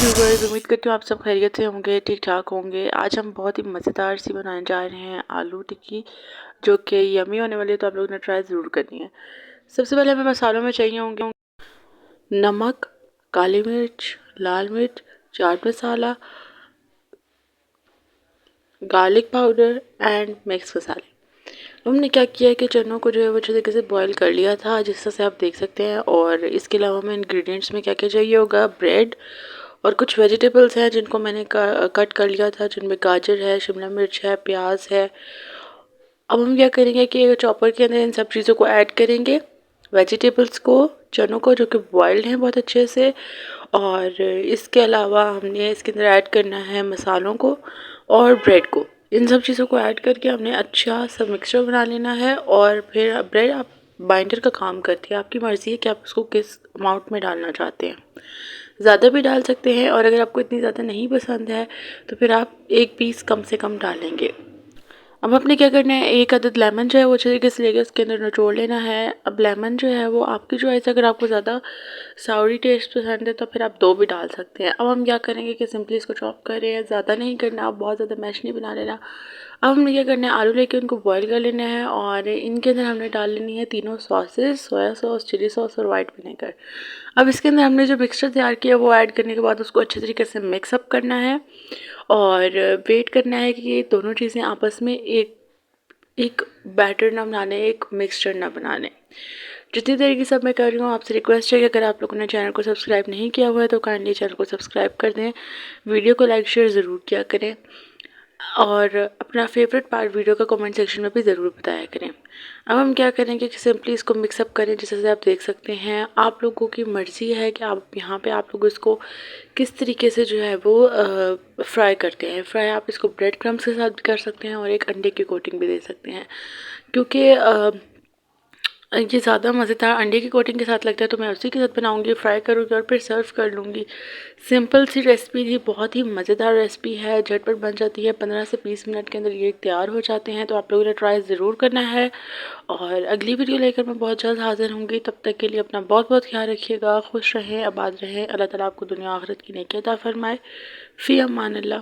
Viewers, उम्मीद करती हूँ आप सब खैरियत से होंगे, ठीक ठाक होंगे। आज हम बहुत ही मज़ेदार सी बनाने जा रहे हैं आलू टिक्की, जो कि यमी होने वाली है, तो आप लोगों ने ट्राई ज़रूर करनी है। सबसे पहले हमें मसालों में चाहिए होंगे नमक, काली मिर्च, लाल मिर्च, chaat masala, garlic powder and mix मसाले। हमने क्या किया है कि चनों को जो है वो अच्छे तरीके से बॉईल कर लिया था, जिस तरह से आप देख सकते हैं। और इसके अलावा हमें इंग्रेडिएंट्स में क्या क्या चाहिए होगा, ब्रेड और कुछ वेजिटेबल्स हैं जिनको मैंने कट कर लिया था, जिनमें गाजर है, शिमला मिर्च है, प्याज है। अब हम क्या करेंगे कि चॉपर के अंदर इन सब चीज़ों को ऐड करेंगे, वेजिटेबल्स को, चनों को जो कि बॉइल्ड हैं बहुत अच्छे से। और इसके अलावा हमने इसके अंदर ऐड करना है मसालों को और ब्रेड को। इन सब चीज़ों को ऐड करके हमने अच्छा सा मिक्सचर बना लेना है। और फिर ब्रेड आप बाइंडर का काम करती है, आपकी मर्ज़ी है कि आप उसको किस अमाउंट में डालना चाहते हैं। ज़्यादा भी डाल सकते हैं, और अगर आपको इतनी ज़्यादा नहीं पसंद है तो फिर आप एक पीस कम से कम डालेंगे। अब आपने क्या करना है, एक अदद लेमन जो है वो अच्छे तरीके से लेके उसके अंदर निचोड़ लेना है। अब लेमन जो है वो आपकी चॉइस है, अगर आपको ज़्यादा साउरी टेस्ट पसंद है तो फिर आप दो भी डाल सकते हैं। अब हम क्या करेंगे कि सिंपली इसको चॉप कर रहे हैं, ज़्यादा नहीं करना, अब बहुत ज़्यादा मैश नहीं बना लेना। अब हमने क्या करना है, आलू लेके उनको बॉईल कर लेना है, और इनके अंदर हमने डाल लेनी है तीनों sauces, soya sauce, chilli sauce और वाइट विनेगर। अब इसके अंदर हमने जो मिक्सचर तैयार किया वो ऐड करने के बाद उसको अच्छे तरीके से मिक्सअप करना है, और वेट करना है कि ये दोनों चीज़ें आपस में एक एक बैटर ना बनाने, एक मिक्सचर ना बनाने। जितनी तरीके से मैं कर रही हूँ, आपसे रिक्वेस्ट है कि अगर आप लोगों ने चैनल को सब्सक्राइब नहीं किया हुआ है तो काइंडली चैनल को सब्सक्राइब कर दें, वीडियो को लाइक शेयर ज़रूर किया करें, और अपना फेवरेट पार्ट वीडियो का कमेंट सेक्शन में भी ज़रूर बताया करें। अब हम क्या करेंगे कि सिंपली इसको मिक्सअप करें, जैसे से आप देख सकते हैं। आप लोगों की मर्ज़ी है कि आप यहाँ पे आप लोग इसको किस तरीके से जो है वो फ्राई करते हैं। फ्राई आप इसको ब्रेड क्रम्स के साथ भी कर सकते हैं और एक अंडे की कोटिंग भी दे सकते हैं, क्योंकि ये ज़्यादा मज़ेदार अंडे की कोटिंग के साथ लगता है, तो मैं उसी के साथ बनाऊंगी, फ्राई करूँगी और फिर सर्व कर लूँगी। सिंपल सी रेसिपी थी, बहुत ही मज़ेदार रेसिपी है, झटपट बन जाती है, 15 से 20 मिनट के अंदर ये तैयार हो जाते हैं। तो आप लोगों ने ट्राई ज़रूर करना है, और अगली वीडियो लेकर मैं बहुत जल्द हाजिर होंगी। तब तक के लिए अपना बहुत बहुत ख्याल रखिएगा, खुश रहें, आबाद रहें। अल्लाह ताला आपको दुनिया आखिरत की नेकी अता फरमाए। फ़ी अमान अल्लाह।